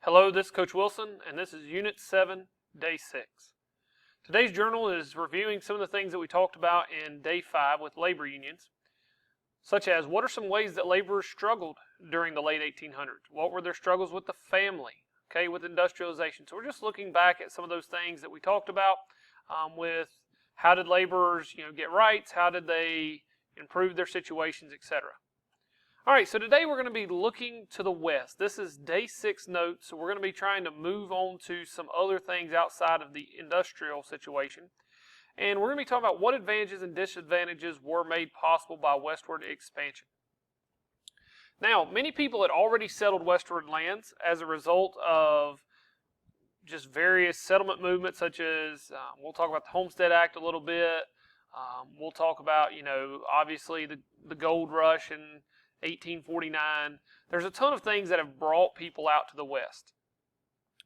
Hello, this is Coach Wilson, and this is Unit 7, Day 6. Today's journal is reviewing some of the things that we talked about in Day 5 with labor unions, such as what are some ways that laborers struggled during the late 1800s? What were their struggles with the family, with industrialization? So we're just looking back at some of those things that we talked about with how did laborers get rights, how did they improve their situations, etc. All right, so today we're going to be looking to the west. This is Day 6 notes, so we're going to be trying to move on to some other things outside of the industrial situation. And we're going to be talking about what advantages and disadvantages were made possible by westward expansion. Now, many people had already settled westward lands as a result of just various settlement movements, such as, we'll talk about the Homestead Act a little bit. We'll talk about, obviously the gold rush and 1849. There's a ton of things that have brought people out to the west.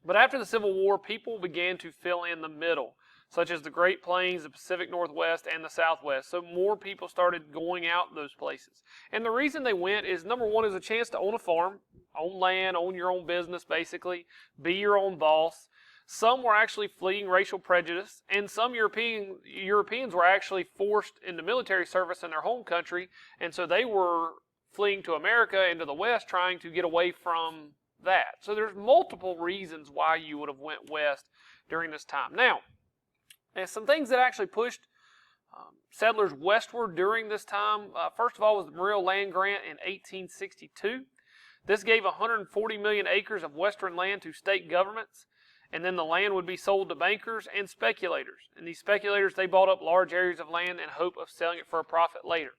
But after the Civil War, people began to fill in the middle, such as the Great Plains, the Pacific Northwest, and the Southwest. So more people started going out those places. And the reason they went is, number one, is a chance to own a farm, own land, own your own business, basically, be your own boss. Some were actually fleeing racial prejudice, and some Europeans were actually forced into military service in their home country, and so they were fleeing to America into the West, trying to get away from that. So there's multiple reasons why you would have went west during this time. Now, there's some things that actually pushed settlers westward during this time. First of all was the Morrill Land Grant in 1862. This gave 140 million acres of western land to state governments, and then the land would be sold to bankers and speculators. And these speculators, they bought up large areas of land in hope of selling it for a profit later.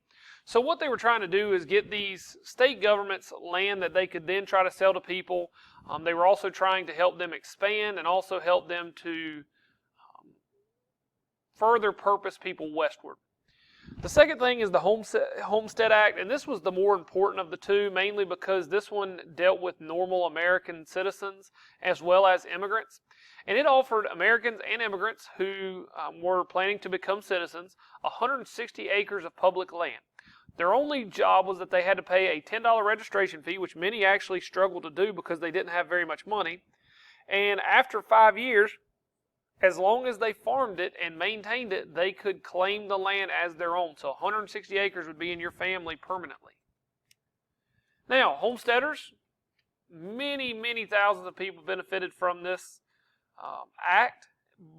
So what they were trying to do is get these state governments land that they could then try to sell to people. They were also trying to help them expand and also help them to further purpose people westward. The second thing is the Homestead Act, and this was the more important of the two, mainly because this one dealt with normal American citizens as well as immigrants. And it offered Americans and immigrants who were planning to become citizens 160 acres of public land. Their only job was that they had to pay a $10 registration fee, which many actually struggled to do because they didn't have very much money. And after 5 years, as long as they farmed it and maintained it, they could claim the land as their own. So 160 acres would be in your family permanently. Now, homesteaders, many thousands of people benefited from this act,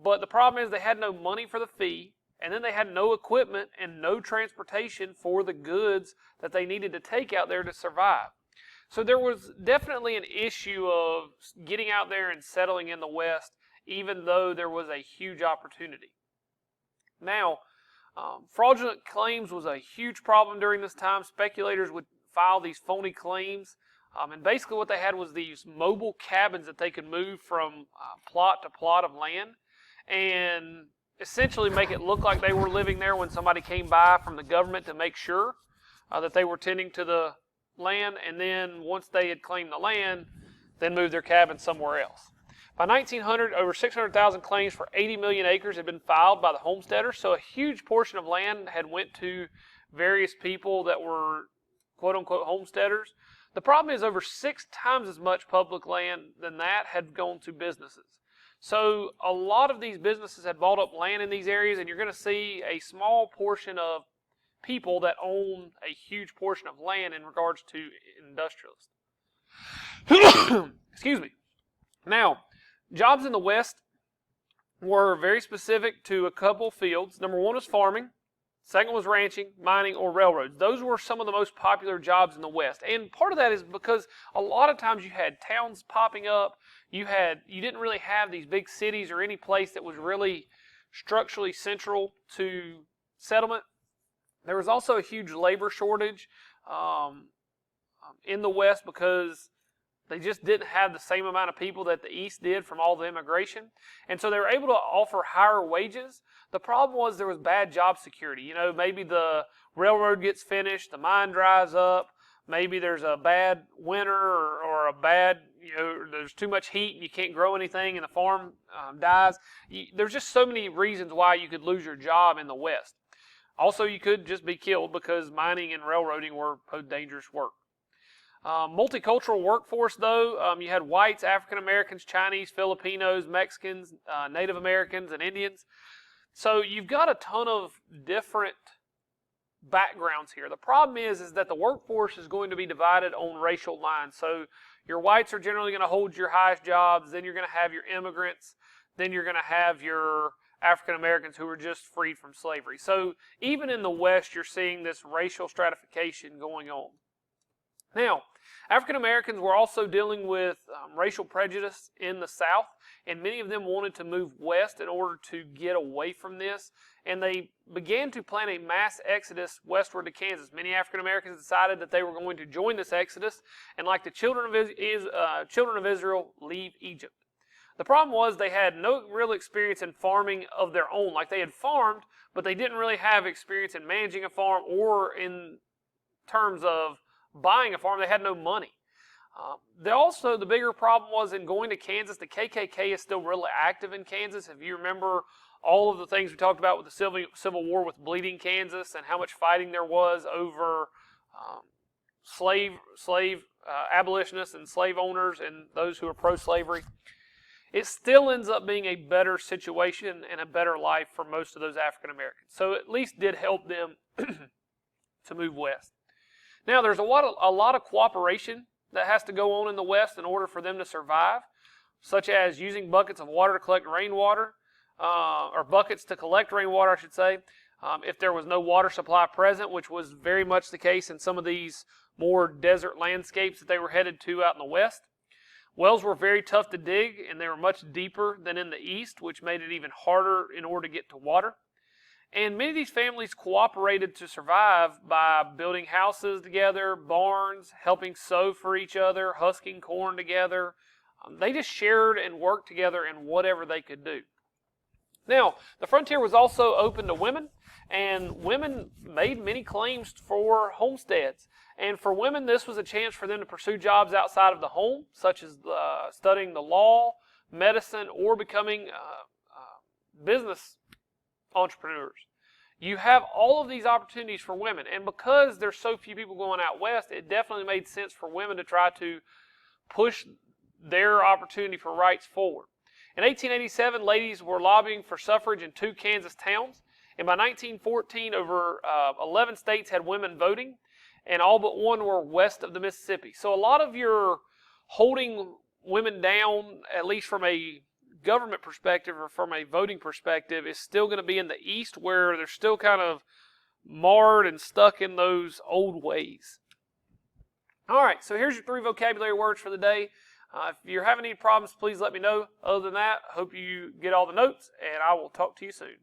but the problem is they had no money for the fee, and then they had no equipment and no transportation for the goods that they needed to take out there to survive. So there was definitely an issue of getting out there and settling in the West, even though there was a huge opportunity. Now, fraudulent claims was a huge problem during this time. Speculators would file these phony claims, and basically what they had was these mobile cabins that they could move from plot to plot of land, and essentially make it look like they were living there when somebody came by from the government to make sure that they were tending to the land, and then once they had claimed the land, then move their cabin somewhere else. By 1900, over 600,000 claims for 80 million acres had been filed by the homesteaders, so a huge portion of land had went to various people that were quote-unquote homesteaders. The problem is over 6 times as much public land than that had gone to businesses. So a lot of these businesses had bought up land in these areas, and you're going to see a small portion of people that own a huge portion of land in regards to industrialists. Excuse me. Now, jobs in the West were very specific to a couple fields. Number one was farming. Second was ranching, mining, or railroads. Those were some of the most popular jobs in the West. And part of that is because a lot of times you had towns popping up. You didn't really have these big cities or any place that was really structurally central to settlement. There was also a huge labor shortage in the West because they just didn't have the same amount of people that the East did from all the immigration. And so they were able to offer higher wages. The problem was there was bad job security. Maybe the railroad gets finished, the mine dries up, maybe there's a bad winter or a bad, there's too much heat and you can't grow anything and the farm dies. There's just so many reasons why you could lose your job in the West. Also, you could just be killed because mining and railroading were dangerous work. Multicultural workforce, though. You had whites, African Americans, Chinese, Filipinos, Mexicans, Native Americans, and Indians. So you've got a ton of different backgrounds here. The problem is that the workforce is going to be divided on racial lines. So your whites are generally going to hold your highest jobs, then you're going to have your immigrants, then you're going to have your African Americans who were just freed from slavery. So even in the West, you're seeing this racial stratification going on. Now, African Americans were also dealing with racial prejudice in the South, and many of them wanted to move west in order to get away from this, and they began to plan a mass exodus westward to Kansas. Many African Americans decided that they were going to join this exodus, and like the children of Israel, leave Egypt. The problem was they had no real experience in farming of their own. Like they had farmed, but they didn't really have experience in managing a farm or in terms of buying a farm. They had no money. The bigger problem was in going to Kansas. The KKK is still really active in Kansas. If you remember all of the things we talked about with the Civil War with Bleeding Kansas and how much fighting there was over slave abolitionists and slave owners and those who are pro-slavery, it still ends up being a better situation and a better life for most of those African Americans. So it at least did help them to move west. Now, there's a lot of cooperation that has to go on in the West in order for them to survive, such as using buckets of water to collect rainwater, or buckets to collect rainwater, I should say, if there was no water supply present, which was very much the case in some of these more desert landscapes that they were headed to out in the West. Wells were very tough to dig, and they were much deeper than in the East, which made it even harder in order to get to water. And many of these families cooperated to survive by building houses together, barns, helping sow for each other, husking corn together. They just shared and worked together in whatever they could do. Now, the frontier was also open to women, and women made many claims for homesteads. And for women, this was a chance for them to pursue jobs outside of the home, such as studying the law, medicine, or becoming business entrepreneurs. You have all of these opportunities for women, and because there's so few people going out west, it definitely made sense for women to try to push their opportunity for rights forward. In 1887, ladies were lobbying for suffrage in 2 Kansas towns, and by 1914, over 11 states had women voting, and all but 1 were west of the Mississippi. So a lot of your holding women down, at least from a government perspective or from a voting perspective, is still going to be in the East, where they're still kind of marred and stuck in those old ways. All right, so here's your 3 vocabulary words for the day. If you're having any problems, please let me know. Other than that, I hope you get all the notes, and I will talk to you soon.